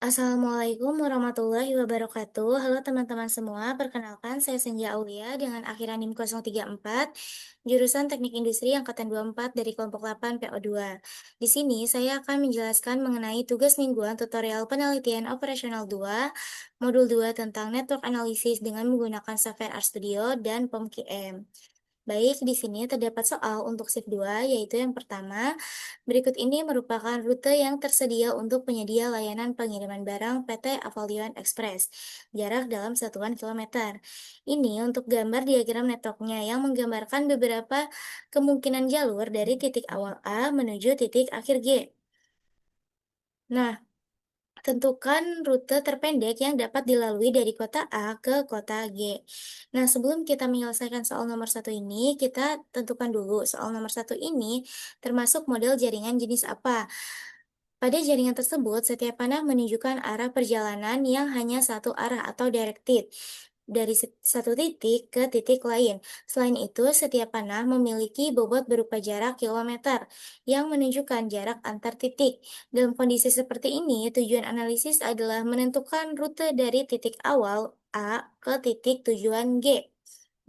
Assalamualaikum warahmatullahi wabarakatuh. Halo teman-teman semua, perkenalkan saya Senja Aulia dengan akhiran NIM 034, jurusan Teknik Industri Angkatan 24 dari kelompok 8 PO2. Di sini saya akan menjelaskan mengenai tugas mingguan tutorial penelitian operasional 2, modul 2 tentang Network Analysis dengan menggunakan software RStudio dan POM-QM. Baik, di sini terdapat soal untuk shift 2, yaitu yang pertama, berikut ini merupakan rute yang tersedia untuk penyedia layanan pengiriman barang PT Avalion Express, jarak dalam satuan kilometer. Ini untuk gambar diagram networknya yang menggambarkan beberapa kemungkinan jalur dari titik awal A menuju titik akhir G. Nah, tentukan rute terpendek yang dapat dilalui dari kota A ke kota G. Nah, sebelum kita menyelesaikan soal nomor satu ini, kita tentukan dulu soal nomor satu ini termasuk model jaringan jenis apa. Pada jaringan tersebut, setiap panah menunjukkan arah perjalanan yang hanya satu arah atau directed dari satu titik ke titik lain. Selain itu, setiap panah memiliki bobot berupa jarak kilometer yang menunjukkan jarak antar titik. Dalam kondisi seperti ini, tujuan analisis adalah menentukan rute dari titik awal A ke titik tujuan G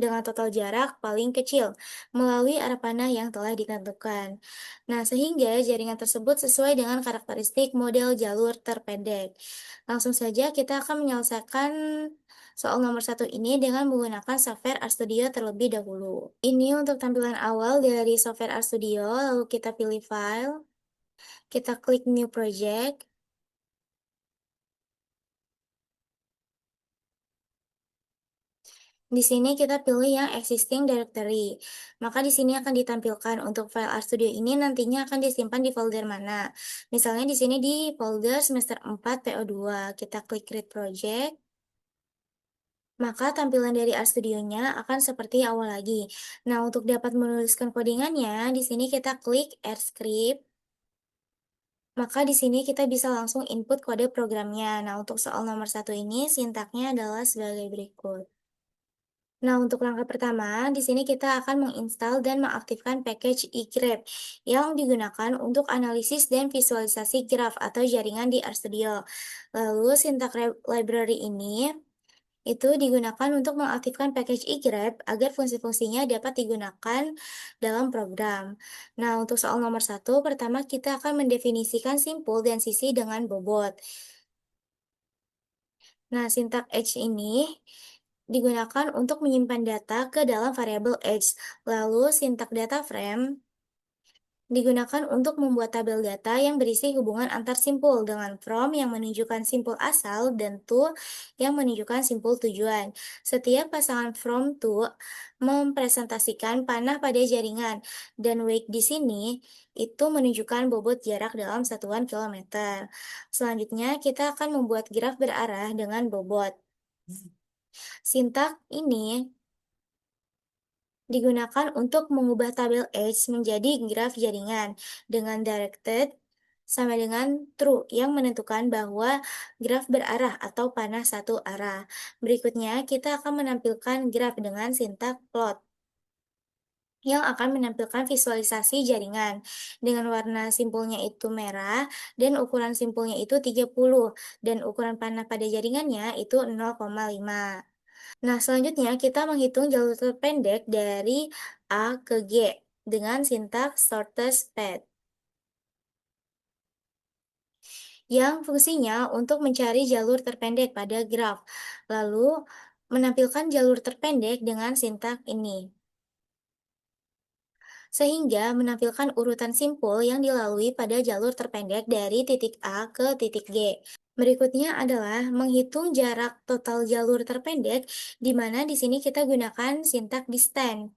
dengan total jarak paling kecil melalui arah panah yang telah ditentukan. Nah, sehingga jaringan tersebut sesuai dengan karakteristik model jalur terpendek. Langsung saja kita akan menyelesaikan soal nomor satu ini dengan menggunakan software RStudio terlebih dahulu. Ini untuk tampilan awal dari software RStudio, lalu kita pilih file, kita klik new project. Di sini kita pilih yang existing directory. Maka di sini akan ditampilkan untuk file RStudio ini nantinya akan disimpan di folder mana. Misalnya di sini di folder semester 4 PO2. Kita klik create project. Maka tampilan dari RStudio-nya akan seperti awal lagi. Nah, untuk dapat menuliskan codingannya, di sini kita klik add script. Maka di sini kita bisa langsung input kode programnya. Nah, untuk soal nomor satu ini sintaknya adalah sebagai berikut. Nah, untuk langkah pertama, di sini kita akan menginstal dan mengaktifkan package eGraph yang digunakan untuk analisis dan visualisasi graf atau jaringan di RStudio. Lalu, sintak library ini itu digunakan untuk mengaktifkan package eGraph agar fungsi-fungsinya dapat digunakan dalam program. Nah, untuk soal nomor satu, pertama kita akan mendefinisikan simpul dan sisi dengan bobot. Nah, sintak H ini digunakan untuk menyimpan data ke dalam variabel H. Lalu, sintak data frame digunakan untuk membuat tabel data yang berisi hubungan antar simpul dengan from yang menunjukkan simpul asal dan to yang menunjukkan simpul tujuan. Setiap pasangan from to mempresentasikan panah pada jaringan dan wake di sini itu menunjukkan bobot jarak dalam satuan kilometer. Selanjutnya, kita akan membuat graf berarah dengan bobot. Sintak ini digunakan untuk mengubah tabel H menjadi graf jaringan dengan directed sama dengan true yang menentukan bahwa graf berarah atau panah satu arah. Berikutnya, kita akan menampilkan graf dengan sintak plot yang akan menampilkan visualisasi jaringan dengan warna simpulnya itu merah dan ukuran simpulnya itu 30 dan ukuran panah pada jaringannya itu 0,5. Nah, selanjutnya kita menghitung jalur terpendek dari A ke G dengan sintaks shortest path, yang fungsinya untuk mencari jalur terpendek pada graf, lalu menampilkan jalur terpendek dengan sintaks ini, sehingga menampilkan urutan simpul yang dilalui pada jalur terpendek dari titik A ke titik G. Berikutnya adalah menghitung jarak total jalur terpendek, di mana di sini kita gunakan sintaks distance.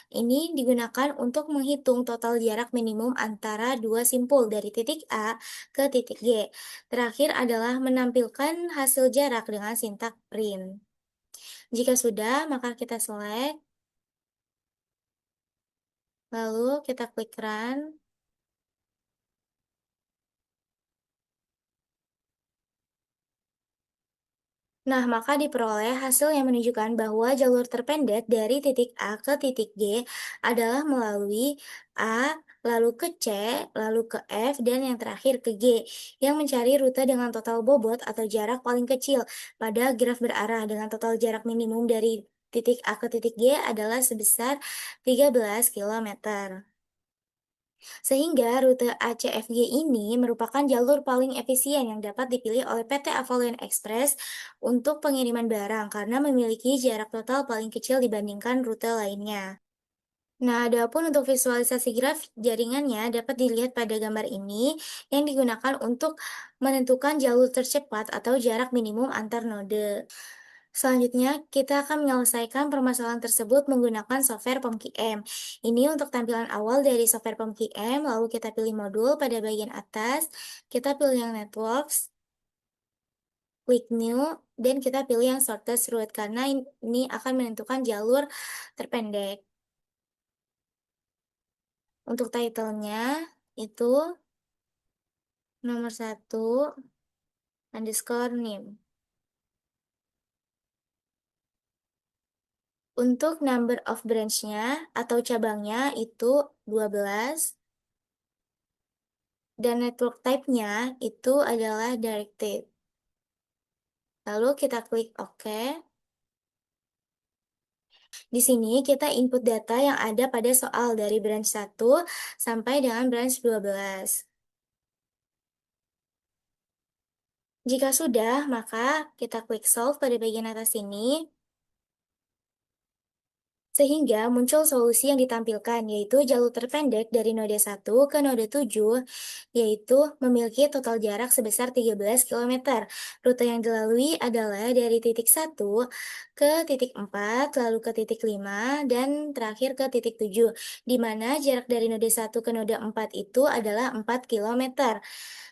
Ini digunakan untuk menghitung total jarak minimum antara dua simpul dari titik A ke titik G. Terakhir adalah menampilkan hasil jarak dengan sintak print. Jika sudah, maka kita select, lalu kita klik run. Nah, maka diperoleh hasil yang menunjukkan bahwa jalur terpendek dari titik A ke titik G adalah melalui A, lalu ke C, lalu ke F, dan yang terakhir ke G, yang mencari rute dengan total bobot atau jarak paling kecil pada graf berarah dengan total jarak minimum dari titik A ke titik G adalah sebesar 13 kilometer. Sehingga rute ACFG ini merupakan jalur paling efisien yang dapat dipilih oleh PT Avalon Express untuk pengiriman barang karena memiliki jarak total paling kecil dibandingkan rute lainnya. Nah, adapun untuk visualisasi graf jaringannya dapat dilihat pada gambar ini yang digunakan untuk menentukan jalur tercepat atau jarak minimum antar node. Selanjutnya, kita akan menyelesaikan permasalahan tersebut menggunakan software POMQM. Ini untuk tampilan awal dari software POMQM, lalu kita pilih modul pada bagian atas, kita pilih yang networks, klik new, dan kita pilih yang shortest route karena ini akan menentukan jalur terpendek. Untuk title-nya itu nomor satu underscore name. Untuk number of branch-nya atau cabangnya itu 12. Dan network type-nya itu adalah directed. Lalu kita klik OK. Di sini kita input data yang ada pada soal dari branch 1 sampai dengan branch 12. Jika sudah, maka kita klik solve pada bagian atas ini. Sehingga muncul solusi yang ditampilkan, yaitu jalur terpendek dari node 1 ke node 7, yaitu memiliki total jarak sebesar 13 kilometer. Rute yang dilalui adalah dari titik 1 ke titik 4, lalu ke titik 5, dan terakhir ke titik 7, di mana jarak dari node 1 ke node 4 itu adalah 4 kilometer.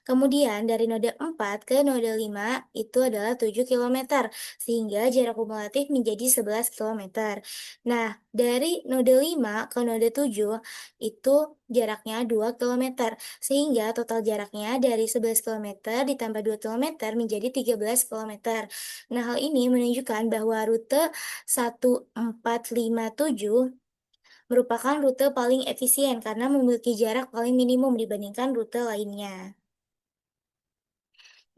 Kemudian dari node 4 ke node 5 itu adalah 7 kilometer, sehingga jarak kumulatif menjadi 11 kilometer. Nah, dari node 5 ke node 7 itu jaraknya 2 kilometer, sehingga total jaraknya dari 11 kilometer ditambah 2 kilometer menjadi 13 kilometer. Nah, hal ini menunjukkan bahwa rute 1457 merupakan rute paling efisien karena memiliki jarak paling minimum dibandingkan rute lainnya.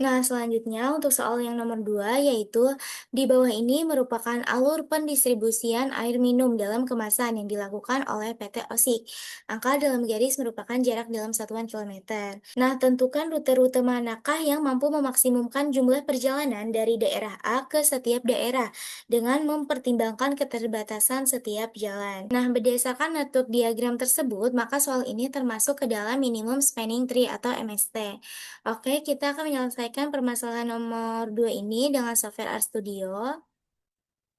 Nah, selanjutnya untuk soal yang nomor 2, yaitu di bawah ini merupakan alur pendistribusian air minum dalam kemasan yang dilakukan oleh PT OSIK. Angka dalam garis merupakan jarak dalam satuan kilometer. Nah, tentukan rute-rute manakah yang mampu memaksimumkan jumlah perjalanan dari daerah A ke setiap daerah dengan mempertimbangkan keterbatasan setiap jalan. Nah, berdasarkan network diagram tersebut, maka soal ini termasuk ke dalam minimum spanning tree atau MST. Oke, kita akan menyelesaikan permasalahan nomor 2 ini dengan software RStudio.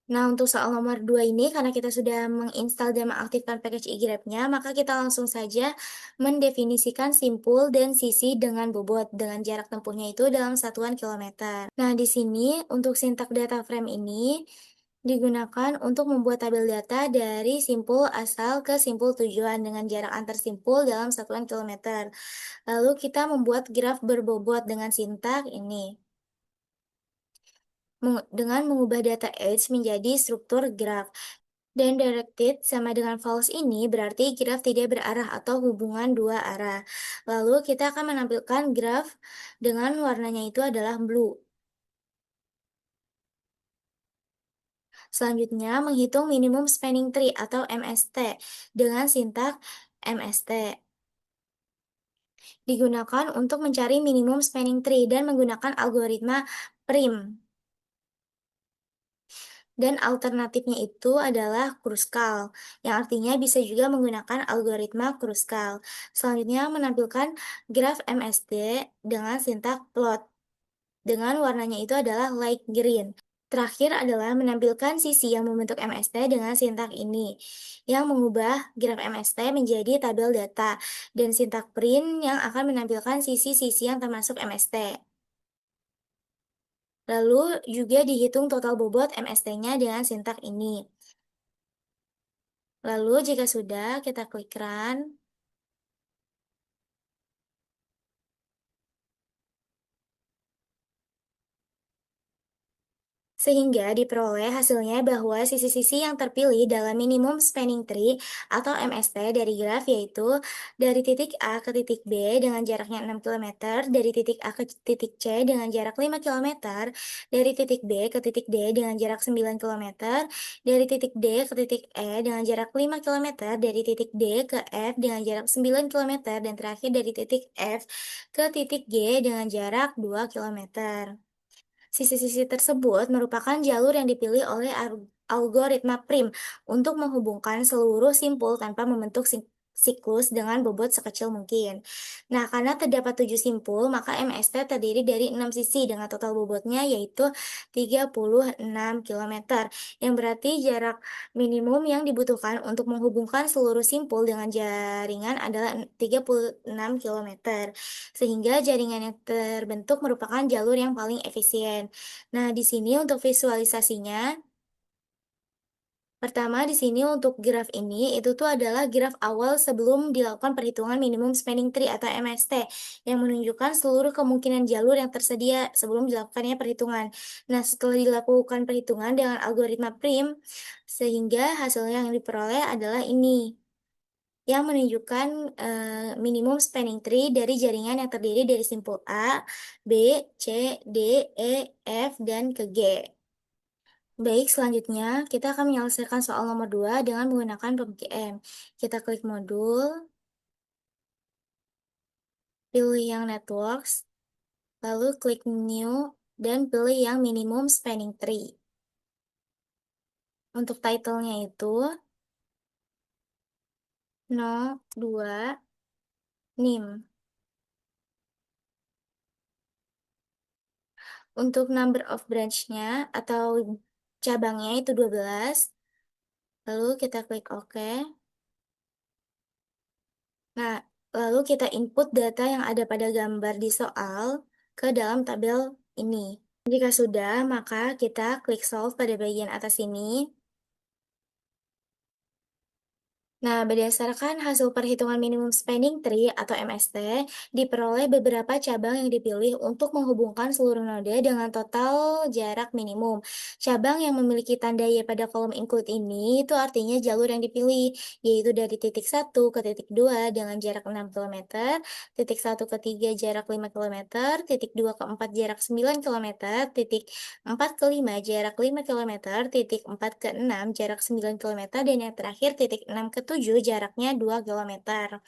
Nah, untuk soal nomor 2 ini, karena kita sudah menginstal dan mengaktifkan package iGrab-nya, maka kita langsung saja mendefinisikan simpul dan sisi dengan bobot, dengan jarak tempuhnya itu dalam satuan kilometer. Nah, di sini untuk sintak data frame ini digunakan untuk membuat tabel data dari simpul asal ke simpul tujuan dengan jarak antar simpul dalam satuan kilometer. Lalu kita membuat graf berbobot dengan sintak ini. Dengan mengubah data age menjadi struktur graf. Dan directed sama dengan false ini berarti graf tidak berarah atau hubungan dua arah. Lalu kita akan menampilkan graf dengan warnanya itu adalah blue. Selanjutnya, menghitung minimum spanning tree atau MST dengan sintak MST. Digunakan untuk mencari minimum spanning tree dan menggunakan algoritma prim. Dan alternatifnya itu adalah Kruskal, yang artinya bisa juga menggunakan algoritma Kruskal. Selanjutnya menampilkan graf MSD dengan sintak plot, dengan warnanya itu adalah light green. Terakhir adalah menampilkan sisi yang membentuk MST dengan sintak ini, yang mengubah graf MST menjadi tabel data, dan sintak print yang akan menampilkan sisi-sisi yang termasuk MST. Lalu juga dihitung total bobot MST-nya dengan sintak ini. Lalu jika sudah, kita klik Run. Sehingga diperoleh hasilnya bahwa sisi-sisi yang terpilih dalam minimum spanning tree atau MST dari graf yaitu dari titik A ke titik B dengan jaraknya 6 kilometer, dari titik A ke titik C dengan jarak 5 kilometer, dari titik B ke titik D dengan jarak 9 kilometer, dari titik D ke titik E dengan jarak 5 kilometer, dari titik D ke F dengan jarak 9 kilometer, dan terakhir dari titik F ke titik G dengan jarak 2 kilometer. Sisi-sisi tersebut merupakan jalur yang dipilih oleh algoritma prim untuk menghubungkan seluruh simpul tanpa membentuk siklus dengan bobot sekecil mungkin. Nah, karena terdapat 7 simpul, maka MST terdiri dari 6 sisi dengan total bobotnya yaitu 36 kilometer, yang berarti jarak minimum yang dibutuhkan untuk menghubungkan seluruh simpul dengan jaringan adalah 36 kilometer. Sehingga jaringan yang terbentuk merupakan jalur yang paling efisien. Nah, di sini untuk visualisasinya, pertama di sini untuk graf ini, itu tuh adalah graf awal sebelum dilakukan perhitungan minimum spanning tree atau MST, yang menunjukkan seluruh kemungkinan jalur yang tersedia sebelum dilakukannya perhitungan. Nah, setelah dilakukan perhitungan dengan algoritma prim, sehingga hasilnya yang diperoleh adalah ini, yang menunjukkan minimum spanning tree dari jaringan yang terdiri dari simpul A, B, C, D, E, F, dan ke G. Baik, selanjutnya kita akan menyelesaikan soal nomor 2 dengan menggunakan PubGM. Kita klik modul, pilih yang networks, lalu klik new, dan pilih yang minimum spanning tree. Untuk title-nya itu 02 NIM. Untuk number of branch-nya atau cabangnya itu 12. Lalu kita klik OK. Nah, lalu kita input data yang ada pada gambar di soal ke dalam tabel ini. Jika sudah, maka kita klik solve pada bagian atas ini. Nah, berdasarkan hasil perhitungan minimum spanning tree atau MST, diperoleh beberapa cabang yang dipilih untuk menghubungkan seluruh node dengan total jarak minimum. Cabang yang memiliki tanda Y pada kolom include ini itu artinya jalur yang dipilih, yaitu dari titik 1 ke titik 2 dengan jarak 6 kilometer, titik 1 ke 3 jarak 5 kilometer, titik 2 ke 4 jarak 9 kilometer, titik 4 ke 5 jarak 5 kilometer, titik 4 ke 6 jarak 9 kilometer, dan yang terakhir titik 6 ke 7 jaraknya 2 kilometer.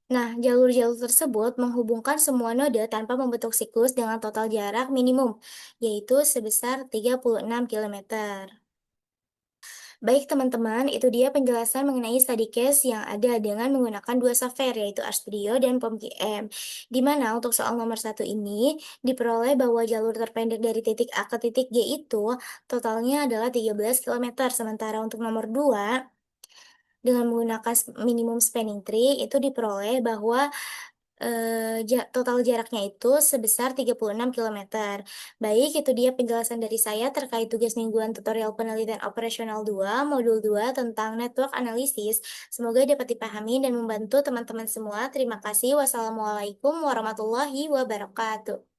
Nah, jalur-jalur tersebut menghubungkan semua node tanpa membentuk siklus dengan total jarak minimum, yaitu sebesar 36 kilometer. Baik teman-teman, itu dia penjelasan mengenai study case yang ada dengan menggunakan dua software yaitu RStudio dan PomGM. Di mana untuk soal nomor satu ini diperoleh bahwa jalur terpendek dari titik A ke titik G itu totalnya adalah 13 kilometer. Sementara untuk nomor 2 dengan menggunakan minimum spanning tree itu diperoleh bahwa total jaraknya itu sebesar 36 kilometer. Baik, itu dia penjelasan dari saya terkait tugas mingguan tutorial penelitian operasional 2 modul 2 tentang network analysis. Semoga dapat dipahami dan membantu teman-teman semua. Terima kasih. Wassalamualaikum warahmatullahi wabarakatuh.